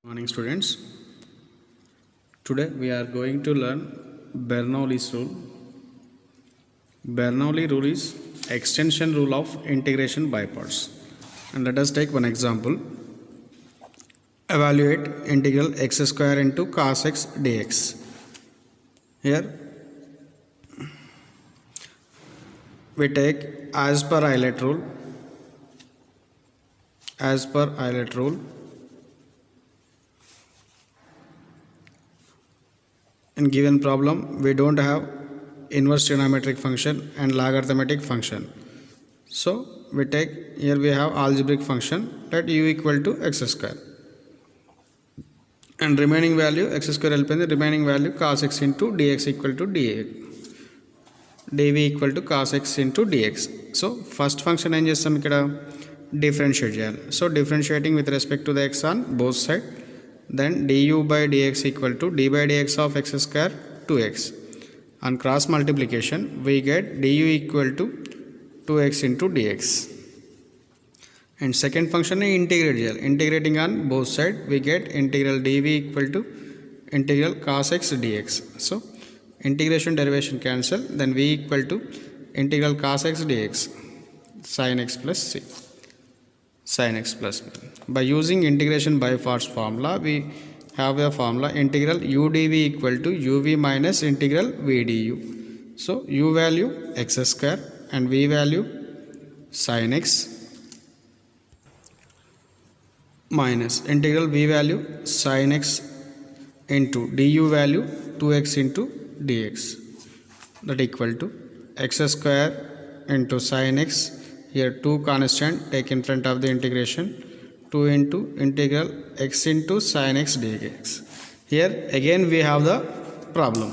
Morning students. Today we are going to learn Bernoulli's rule. Bernoulli rule is extension rule of integration by parts. And let us take one example. Evaluate integral x square into cos x dx. Here we take as per Eilert rule. In given problem, we don't have inverse trigonometric function and logarithmic function. So we take, here we have algebraic function, let u equal to x square. And remaining value, x square helping remaining value cos x into dx equal to dv equal to cos x into dx. So first function ఏం చేస్తాం ఇక్కడ differentiate చేయాలి. So differentiating with respect to the x on both sides. Then du by dx equal to d by dx of x square 2x. On cross multiplication we get du equal to 2x into dx. And second function is integrate చేయాలి. Integrating on both sides we get integral dv equal to integral cos x dx. So integration derivation cancel, then v equal to integral cos x dx sin x plus c. Sin x plus b. By using integration by parts formula, we have a formula integral u dv equal to uv minus integral v du. So u value x square and v value sin x minus integral v value sin x into du value 2x into dx, that equal to x square into sin x. Here 2 constant take in front of the integration, 2 into integral x into sin x dx. Here again we have the problem.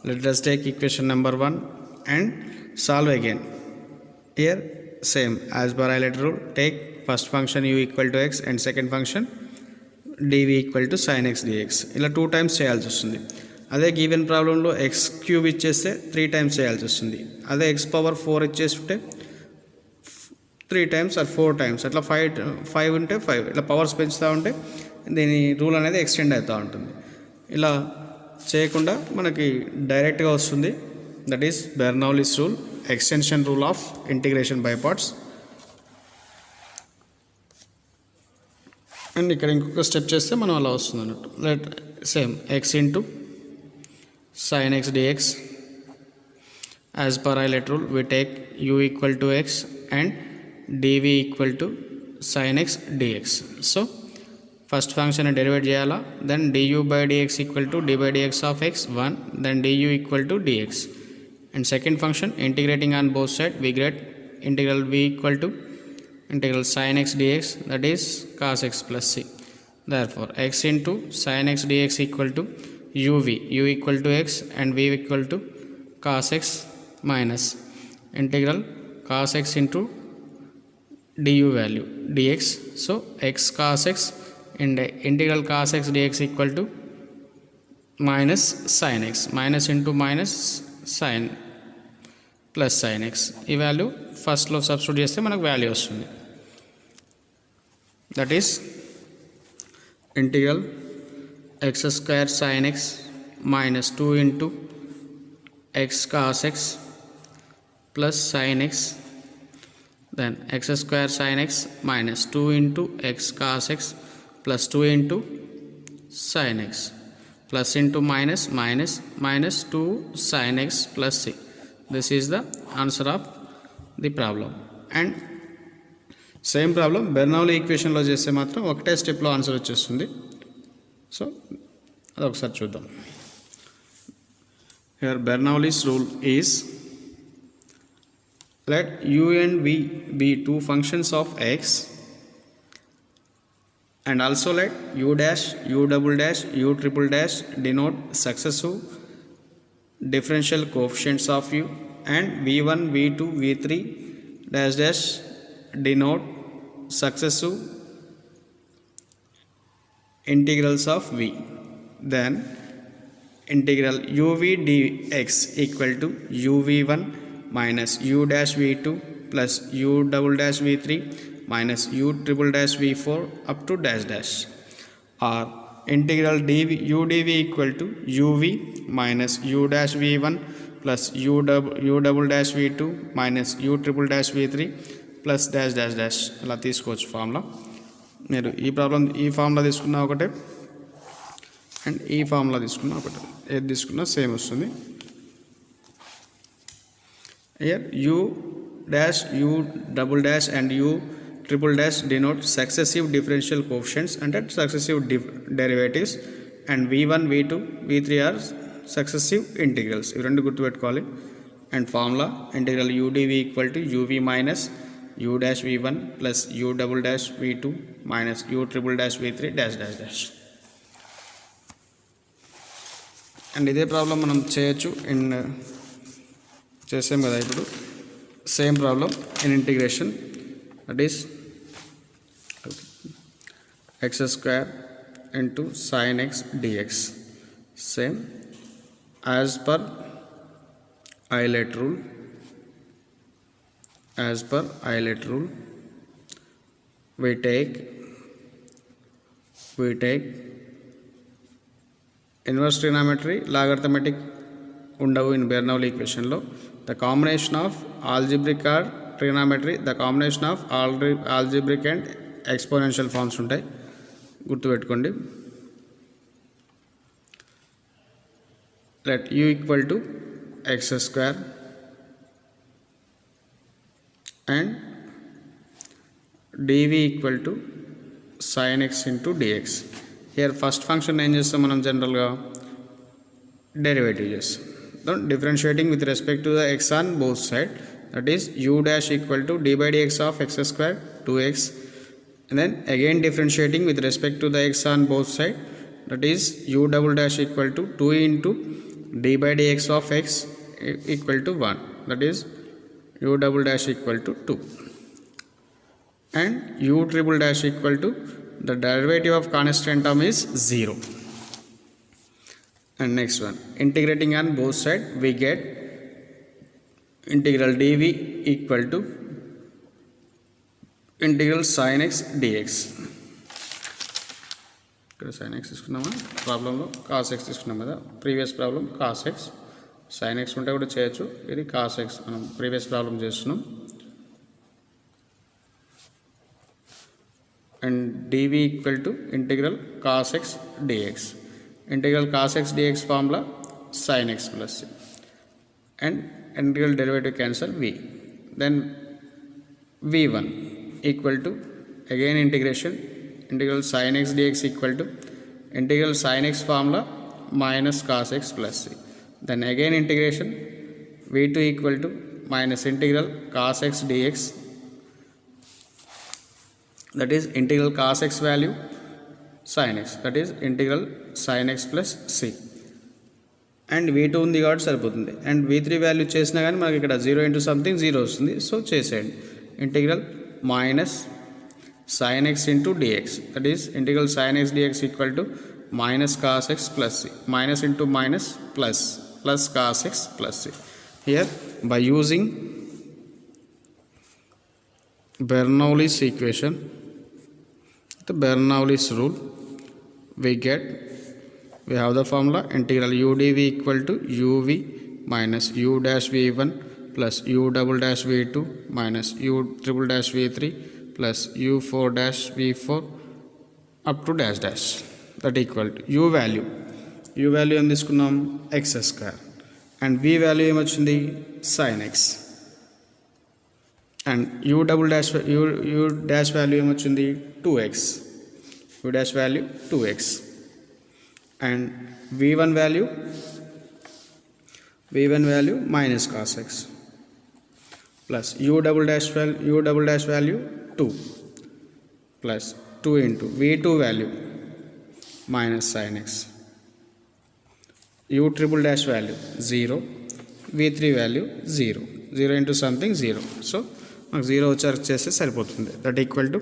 Let us take equation number 1 and solve again. Here same as per Eilert rule, take first function u equal to x and second function dv equal to sin x dx. ఇలా 2 times చేయాల్సి వస్తుంది. అదే given ప్రాబ్లంలో x cube ఇచ్చేస్తే 3 times చేయాల్సి వస్తుంది. అదే x power 4 ఇచ్చేస్తుంటే 3 times or 4 times అట్లా 5 ఉంటే 5 ఇట్లా పవర్స్ పెంచుతూ ఉంటే దీని రూల్ అనేది ఎక్స్టెండ్ అవుతూ ఉంటుంది. ఇలా చేయకుండా మనకి డైరెక్ట్గా వస్తుంది. That is Bernoulli's rule, extension rule of integration by parts. And ఇక్కడ ఇంకొక స్టెప్ చేస్తే మనం అలా వస్తుంది అన్నట్టు. Let same X into sin x dx. As per Eilert rule we take u equal to x and dv equal to sin x dx. So first function derivate చేయాలా, then du by dx equal to d by dx of x 1, then du equal to dx. And second function integrating on both sides we get integral v equal to integral sin x dx, that is cos x plus c. Therefore x into sin x dx equal to uv, u equal to x and v equal to cos x minus integral cos x into du value dx. So x cos x and integral cos x dx equal to minus sin x, minus into minus sin plus sin x. ఈ value ఫస్ట్లో substitute చేస్తే మనకు value వస్తుంది. That is integral x square sin x minus 2 into x cos x plus sin x, then x square sin x minus 2 into x cos x plus 2 into sin x plus into minus minus minus 2 sin x plus c. This is the answer of the problem. And same problem Bernoulli ఈక్వేషన్లో చేస్తే మాత్రం ఒకటే స్టెప్లో answer వచ్చేస్తుంది. So అదొకసారి చూద్దాం. Here Bernoulli's rule is let u and v be two functions of x, and also let u dash, u double dash, u triple dash denote successive differential coefficients of u, and v1, v2, v3 dash dash denote successive integrals of v. Then integral uv dx equal to uv1 minus u dash v2 plus u double dash v3 minus u triple dash v4 up to dash dash. or integral dv u dv equal to uv minus u dash v1 plus u double dash v2 minus u triple dash v3 plus dash dash dash అలా తీసుకోవచ్చు formula. మీరు ఈ problem ఈ formula తీసుకున్నా ఒకటే and ఈ formula తీసుకున్నా ఒకటే, ఏది తీసుకున్నా సేమ్ వస్తుంది. Here u dash u double dash and u triple dash denote successive differential coefficients and successive derivatives, and v1 v2 v3 are successive integrals. ఇవి రెండు గుర్తుపెట్టుకోవాలి. And formula integral u dv equal to uv minus u dash v1 plus u double dash v2 minus u triple dash v3 dash dash dash. And ఇదే problem మనం చేయొచ్చు in చేసాం కదా ఇప్పుడు same problem in integration, that is x square into sin x dx, same as per Euler rule. As per Euler rule we take inverse trigonometry, logarithmetic ఉండవు in Bernoulli equation లో. The combination of algebraic or trigonometry, the combination of algebraic and exponential forms ఉంటాయి, గుర్తుపెట్టుకోండి. let u equal to x square and dv equal to sin x into dx. here first function ఏం చేస్తాం మనం జనరల్గా derivative చేస్తాం. differentiating with respect to the x on both sides, that is u dash equal to d by dx of x square 2x, and then again differentiating with respect to the x on both sides, that is u double dash equal to 2 into d by dx of x equal to 1, that is u double dash equal to 2, and u triple dash equal to the derivative of constant term is 0. And next one, integrating on both sides we get integral dv equal to integral sin x dx. ఇక్కడ sin x తీసుకున్నామా, ప్రాబ్లంలో cos x తీసుకున్నాం కదా, previous problem cos x, sin x ఉంటే కూడా చేయొచ్చు, ఇది cos x మనం previous problem చేస్తున్నాం. And dv equal to integral cos x dx, integral cos x dx formula sin x plus c, and integral derivative cancel v, then v1 equal to again integration integral sin x dx equal to integral sin x formula minus cos x plus c, then again integration v2 equal to minus integral cos x dx, that is integral cos x value sin x, that is integral sin x plus c, and v2 ఉంది కాబట్టి సరిపోతుంది. And v3 value చేసినా కానీ మనకి ఇక్కడ 0 into something 0 వస్తుంది, so చేసేయండి. Integral minus sin x into dx, that is integral sin x dx equal to minus cos x plus c, minus into minus plus, plus cos x plus c. Here by using Bernoulli's equation, the Bernoulli's rule, we have the formula integral u dv equal to uv minus u dash v1 plus u double dash v2 minus u triple dash v3 plus u4 dash v4 up to dash dash, that equal to u value ఏం తీసుకున్నాం x square, and v value ఏమొచ్చింది sin x, and u dash value ఏమొచ్చింది 2x, u dash value 2x, and v1 value minus cos x plus u double dash value 2 plus 2 into v2 value minus sin x, u triple dash value 0, v3 value 0 into something 0, so మనకు 0 వచ్చారు చేస్తే సరిపోతుంది. That equal to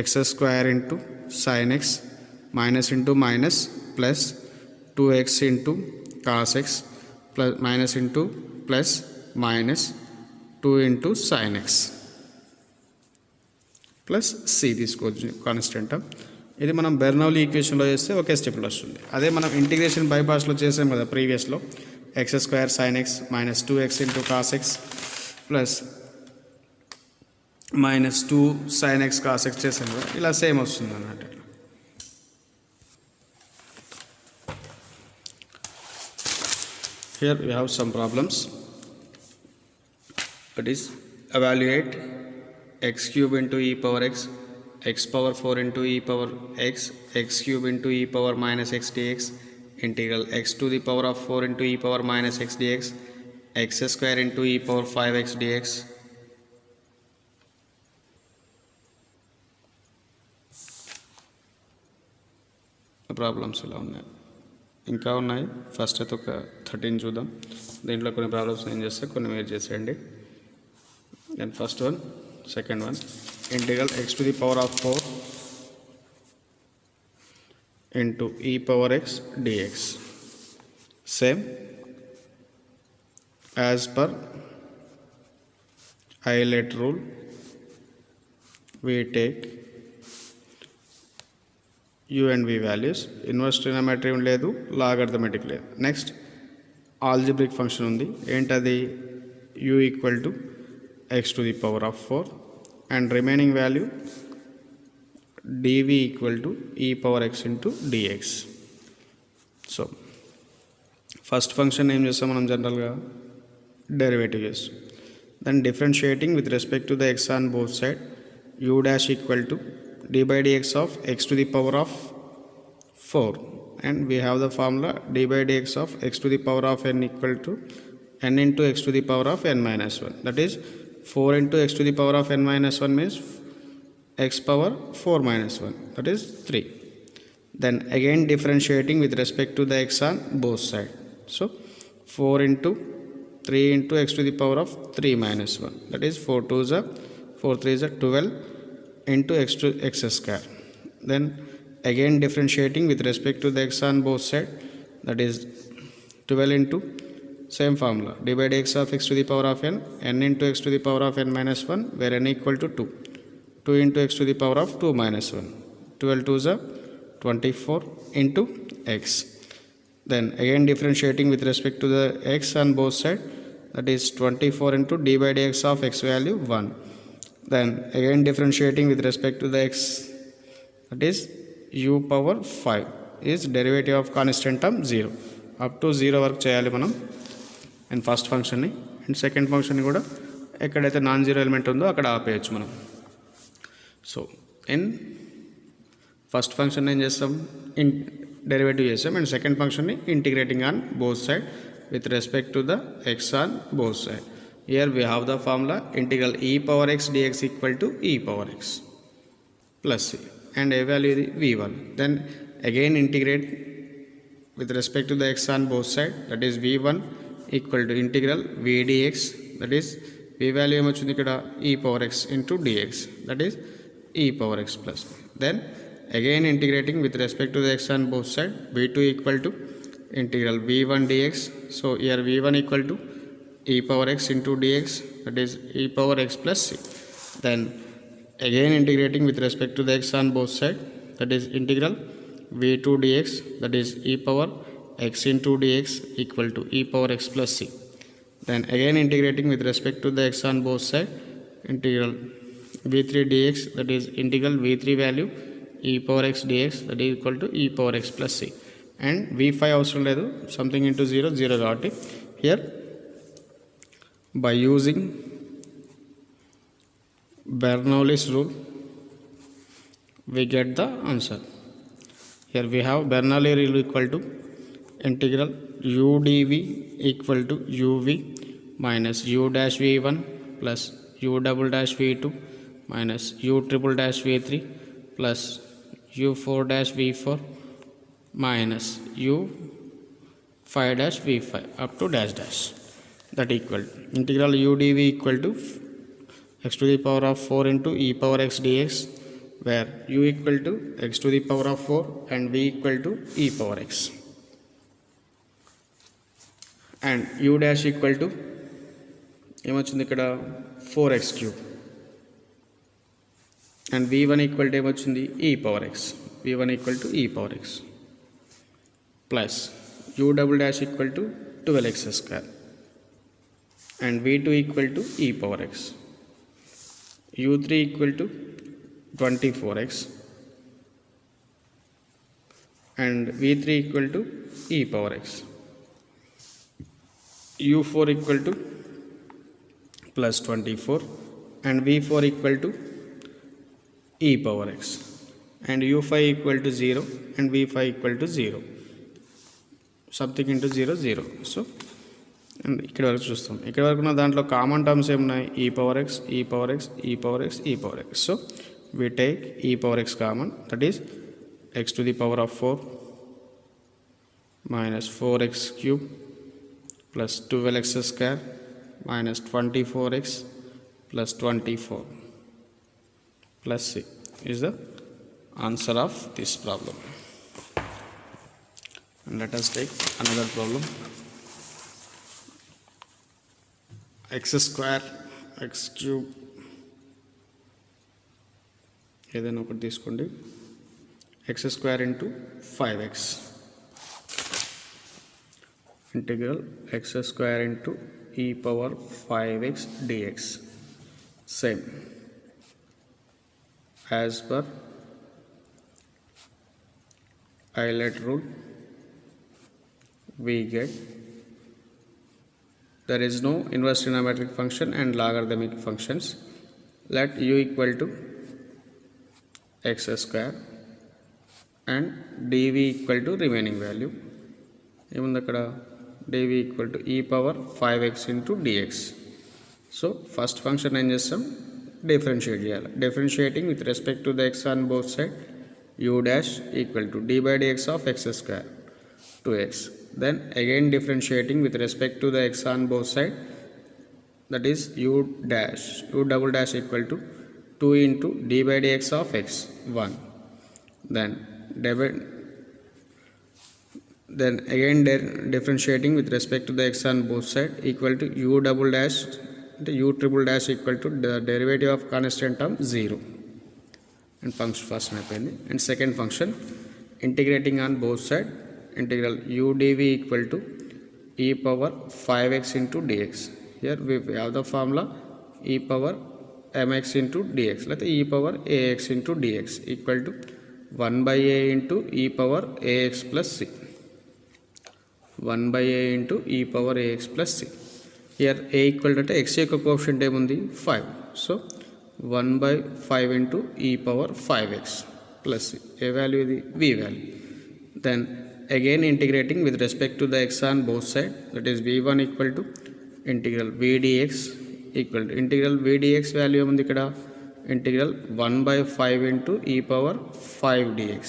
x square into sin x minus into minus plus 2x into cos x plus minus into plus minus 2 into sin x plus c తీసుకోవచ్చు constant. ఇది మనం Bernoulli ఈక్వేషన్లో చేస్తే ఒకే స్టెప్లో వస్తుంది. అదే మనం ఇంటిగ్రేషన్ బైపాస్లో చేసాం కదా ప్రీవియస్లో, x square sine x minus 2x into cos x plus minus 2 sine x cos x చేసాం కదా, ఇలా సేమ్ వస్తుంది అన్నట్టు. Here we have some problems. That is, evaluate x cube into e power x, x power 4 into e power x, x cube into e power minus x dx, integral x to the power of 4 into e power minus x dx, x square into e power 5x dx. Problems ఇలా ఉన్నాయి, ఇంకా ఉన్నాయి. First అయితే ఒక 13 చూద్దాం. దీంట్లో కొన్ని problems నేను చేస్తే కొన్ని మీరు చేసేయండి. Then first one, second one, integral x to the power of 4 into e power x dx. Same as per Euler rule, we take u and v values. Inverse trigonometry లేదు, లాగర్థమెటిక్ లేదు. నెక్స్ట్ ఆల్జిబ్రిక్ ఫంక్షన్ ఉంది. ఏంటది? u equal to x to the power of 4 and remaining value dv equal to e power x into dx. So first function ఏం చేస్తాం మనం జనరల్గా? Derivative చేస్తాం. Then differentiating with respect to the x on both side, u dash equal to d by dx of x to the power of 4, and we have the formula d by dx of x to the power of n equal to n into x to the power of n minus 1. That is 4 into x to the power of n minus 1 means x power 4 minus 1, that is 3. Then again differentiating with respect to the x on both sides. So 4 into 3 into x to the power of 3 minus 1, that is 4 2s are 4 3s are 12 into x to x square. Then again differentiating with respect to the x on both sides, that is 12 into same formula d by dx of x to the power of n, n into x to the power of n minus 1, where n equal to 2, 2 into x to the power of 2 minus 1, 12 2s are 24 into x. Then again differentiating with respect to the x on both sides, that is 24 into d by dx of x value 1. Then again differentiating with respect to the x, that is u power 5 is derivative of constant term 0, up to 0 వరకు చేయాలి మనం and first ఫంక్షన్ని. And second ఫంక్షన్ని కూడా ఎక్కడైతే non zero element ఉందో అక్కడ ఆపేయచ్చు మనం. సో ఇన్ ఫస్ట్ ఫంక్షన్ ఏం చేస్తాం? డెరివేటివ్ చేస్తాం. అండ్ సెకండ్ ఫంక్షన్ని integrating on both side with respect to the x on both sides. Here we have the formula integral e power x dx equal to e power x plus c, and a value is v1. Then again integrate with respect to the x on both sides, that is v1 equal to integral v dx, that is v value ఏమొచ్చింది ఇక్కడ? e power x into dx, that is e power x plus. Then again integrating with respect to the x on both sides, v2 equal to integral v1 dx. So here v1 equal to e power x into dx, that is e power x plus c. Then again integrating with respect to the x on both sides, that is integral v2 dx, that is e power x into dx equal to e power x plus c. Then again integrating with respect to the x on both sides, integral v3 dx, that is integral v3 value e power x dx, that is equal to e power x plus c. And v5 అవసరం లేదు, something into 0 0 కాబట్టి here by using Bernoulli's rule we get the answer. Here we have Bernoulli rule equal to integral u dv equal to uv minus u dash v1 plus u double dash v2 minus u triple dash v3 plus u4 dash v4 minus u 5 dash v5 up to dash dash, that equal integral u dv equal to x to the power of 4 into e power x dx, where u equal to x to the power of 4 and v equal to e power x, and u dash equal to ఏమొచ్చింది ఇక్కడ 4x cube. and v1 equal to ఏమొచ్చింది e power x, v1 equal to e power x plus u double dash equal to 12x square and v2 equal to e power x, u3 equal to 24x and v3 equal to e power x, u4 equal to plus 24 and v4 equal to e power x and u5 equal to 0 and v5 equal to 0, something into 0 0. So and ఇక్కడ వరకు చూస్తాం. ఇక్కడ వరకు ఉన్న దాంట్లో common terms ఏమున్నాయి e power x, e power x, e power x, e power x. So we take e power x common, that is x to the power of 4 minus 4x cube plus 12x square minus 24x plus 24 plus c is the answer of this problem. And let us take another problem. X square x cube ఏదైనా ఒకటి తీసుకోండి, x square into 5x integral x square into e power 5x dx, same as per Euler rule. We get there is no inverse trigonometric function and logarithmic functions. Let u equal to x square and dv equal to remaining value. ఏముంది అక్కడ dv equal to e power 5x into dx. So first function ఏం చేస్తాం, differentiate చేయాలి. Differentiating with respect to the x on both side, u dash equal to d by dx of x square 2x. Then again differentiating with respect to the x on both side, that is u double dash equal to 2 into d by dx of x 1. Then again differentiating with respect to the x on both side equal to u double dash, the u triple dash equal to the derivative of constant term 0. And function first అయిపోయింది. And second function integrating on both side, integral u dv equal to e power 5x into dx. Here we have the formula e power mx into dx, let e power ax into dx equal to 1 by a into e power ax plus c, 1 by a into e power ax plus c. Here a equal to x యొక్క coefficient ఏముంది 5, so 1 by 5 into e power 5x plus c. A value is v value. Then again integrating with respect to the x on both side, that is v1 equal to integral v dx equal to integral v dx value ఏముంది ఇక్కడ, integral 1 by 5 into e power 5 dx.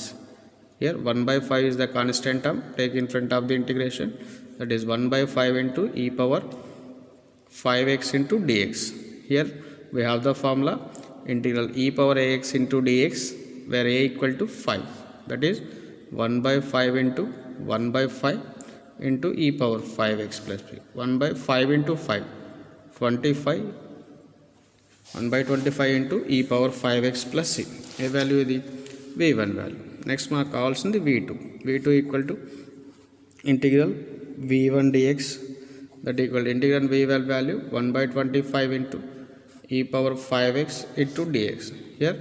Here 1 by 5 is the constant term, take in front of the integration, that is 1 by 5 into e power 5x into dx. Here we have the formula integral e power ax into dx where a equal to 5, that is 1 by 5 into 1 by 5 into e power 5x plus 3. 1 by 5 into 5, 25, 1 by 25 into e power 5x plus c. A value is the v1 value. Next mark కావాల్సింది v2. v2 equal to integral v1 dx, that equal to integral v1 value 1 by 25 into e power 5x into dx. Here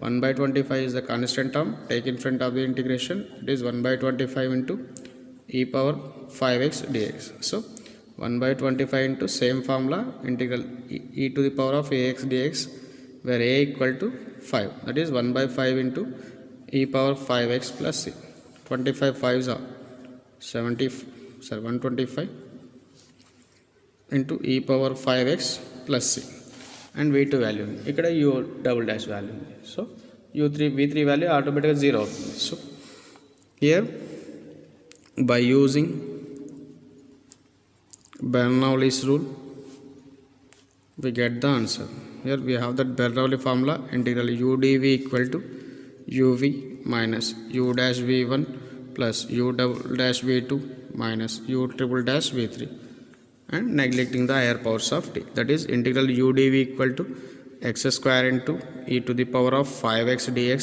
1 by 25 is the constant term, take in front of the integration, it is 1 by 25 into e power 5x dx. So 1 by 25 into same formula integral e to the power of ax dx where a equal to 5, that is 1 by 5 into e power 5x plus c. 25 5s are 125 into e power 5x plus c. And v2 value ఇక్కడ u double dash value ఉంది. So v3 value automatically 0 అవుతుంది. So here by using Bernoulli's rule we get the answer. Here we have that Bernoulli formula integral u dv equal to uv minus u dash v1 plus u double dash v2 minus u triple dash v3 and neglecting the higher powers of t, that is integral u dv equal to x square into e to the power of 5x dx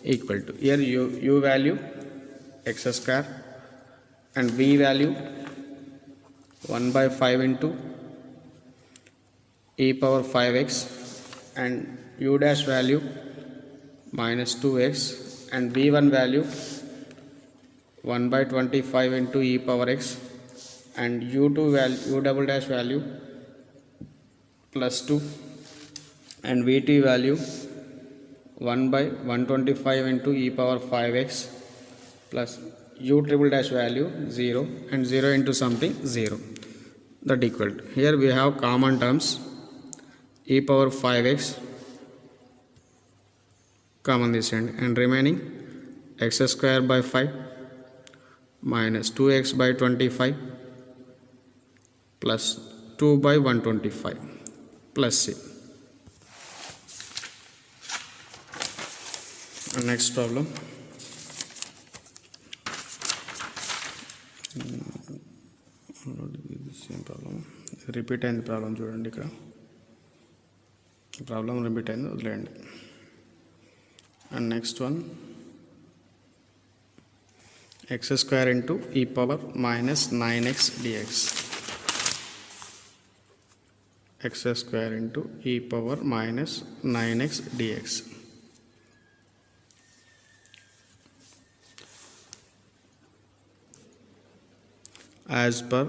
equal to, here u value x square and v value 1 by 5 into e power 5x and u dash value minus 2x and v1 value 1 by 25 into e power x and u2 value u double dash value plus 2 and vt value 1 by 125 into e power 5x plus u triple dash value 0 and 0 into something 0, that equal to, here we have common terms e power 5x common this end and remaining x square by 5 minus 2x by 25 plus 2 by 125 plus c. Next problem, same problem repeat అయింది. Problem చూడండి, ఇక్కడ problem repeat అయింది, వదిలేయండి. And next one x square into e power minus 9x dx, x square into e power minus 9x dx. As per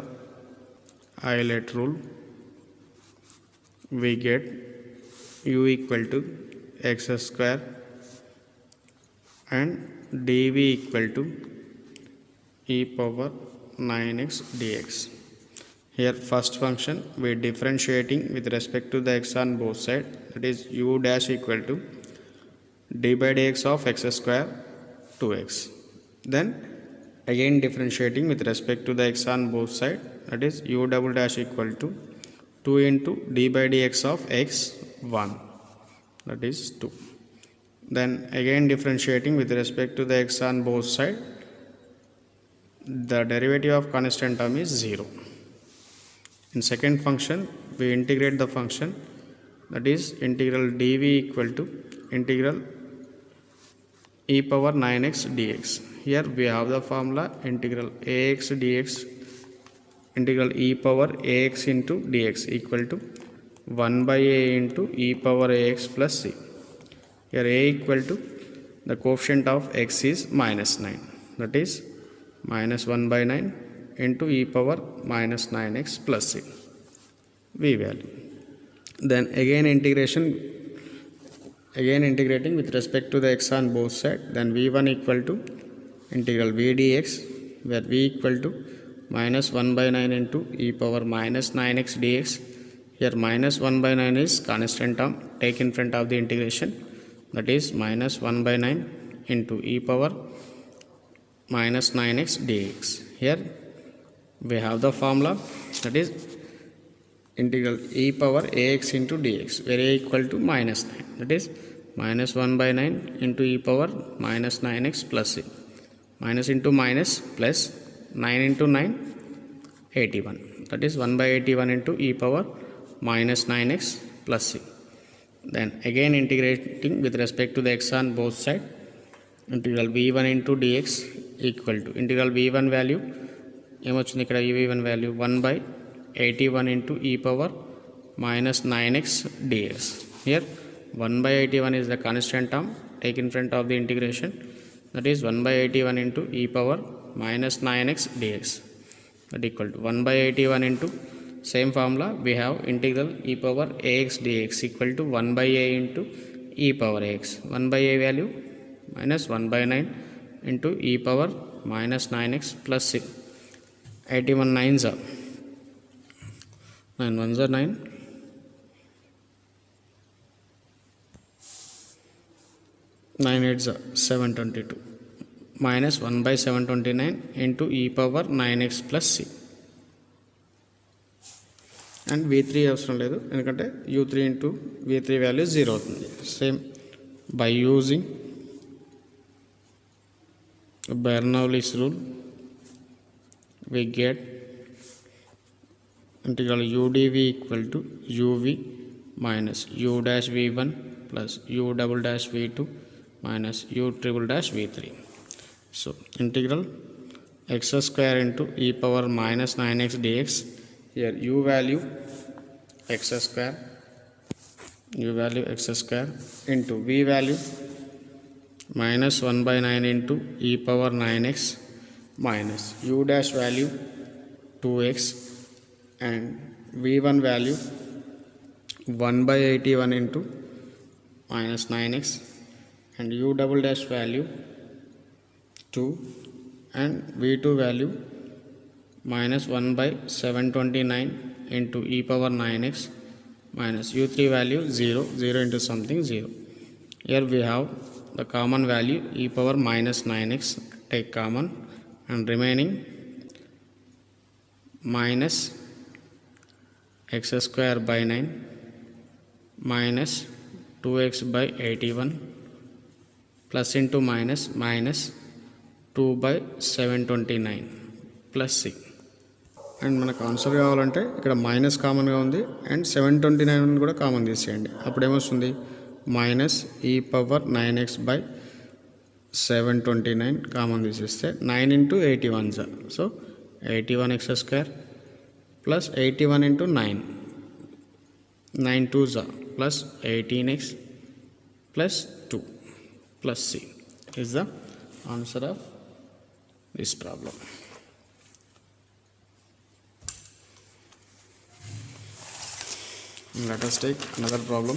Euler rule, we get u equal to x square and dv equal to e power 9x dx. Here first function we are differentiating with respect to the x on both sides, that is u dash equal to d by dx of x square 2x. Then again differentiating with respect to the x on both sides, that is u double dash equal to 2 into d by dx of x 1, that is 2. Then again differentiating with respect to the x on both sides, the derivative of constant term is 0. In second function we integrate the function, that is integral dv equal to integral e power 9x dx. Here we have the formula integral ax dx, integral e power ax into dx equal to 1 by a into e power ax plus c. Here a equal to the coefficient of x is minus 9, that is minus 1 by 9 into e power minus 9x plus c, v value. Then again integrating with respect to the x on both sides, then v1 equal to integral v dx, where v equal to minus 1 by 9 into e power minus 9x dx. Here minus 1 by 9 is constant term, take in front of the integration, that is minus 1 by 9 into e power minus 9x dx. Here we have the formula, that is integral e power ax into dx, where a equal to minus 9, that is minus 1 by 9 into e power minus 9x plus c. Minus into minus plus 9 into 9 81, that is 1 by 81 into e power minus 9x plus c. Then again integrating with respect to the x on both sides, integral v1 into dx equal to integral v1 value ఏమొచ్చింది ఇక్కడ, ఈ v1 value 1 by 81 into e power minus 9x dx. Here 1 by 81 is the constant term, take in front of the integration, that is 1 by 81 into e power minus 9x dx, that equal to 1 by 81 into same formula we have integral e power ax dx equal to 1 by a into e power ax. 1 by a value minus 1 by 9 into e power minus 9x plus 6. 81 9s are 9 1s are 9, 9 8s are 722, minus 1 by 729 into e power 9x plus c. And v3 అవసరం లేదు, ఎందుకంటే u3 into v3 value 0 అవుతుంది. Same by using Bernoulli's rule we get integral udv equal to uv minus u dash v1 plus u double dash v2 minus u triple dash v3. So integral x square into e power minus 9x dx. Here u value x square into v value minus 1 by 9 into e power 9x minus u dash value 2x and v1 value 1 by 81 into minus 9x and u double dash value 2 and v2 value minus 1 by 729 into e power 9x minus u3 value 0 into something 0. Here we have the common value e power minus 9x, take common, and remaining minus x square by 9 minus 2x by 81 plus into minus 2 by 729 plus c. And మనకు answer కావాలంటే ఇక్కడ minus కామన్గా ఉంది and 729 కూడా common తీసేయండి. అప్పుడు ఏమొస్తుంది minus ఈ పవర్ 9x బై 729 కామన్ తీసేస్తే 9 into 81 జా. So 81x square plus 81 into 9 2 జా plus 18x plus 2 plus c is the answer of this problem. Let us take another problem.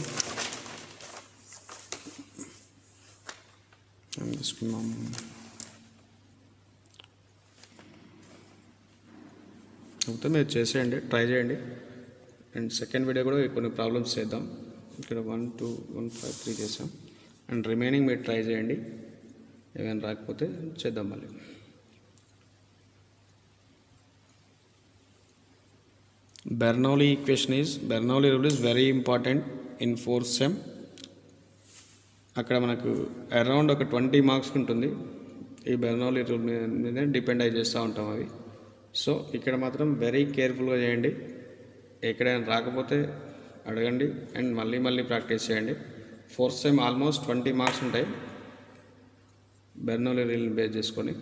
అయితే మీరు చేసేయండి, ట్రై చేయండి. అండ్ సెకండ్ వీడియో కూడా కొన్ని ప్రాబ్లమ్స్ చేద్దాం. ఇక్కడ 1 2 1 5 3 చేసాం. అండ్ రిమైనింగ్ మీరు ట్రై చేయండి, ఏమైనా రాకపోతే చేద్దాం మళ్ళీ. Bernoulli rule is very important in 4th sem. అక్కడ మనకు అరౌండ్ ఒక 20 మార్క్స్ ఉంటుంది. ఈ బెర్నౌలీ రూల్ మీద డిపెండ్ అయి చేస్తూ ఉంటాం అవి. సో ఇక్కడ మాత్రం వెరీ కేర్ఫుల్గా చేయండి. ఎక్కడైనా రాకపోతే అడగండి అండ్ మళ్ళీ ప్రాక్టీస్ చేయండి. 4th sem ఆల్మోస్ట్ 20 మార్క్స్ ఉంటాయి బెర్నౌలీ రూల్ని బేస్ చేసుకొని.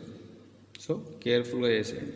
సో కేర్ఫుల్గా చేసేయండి.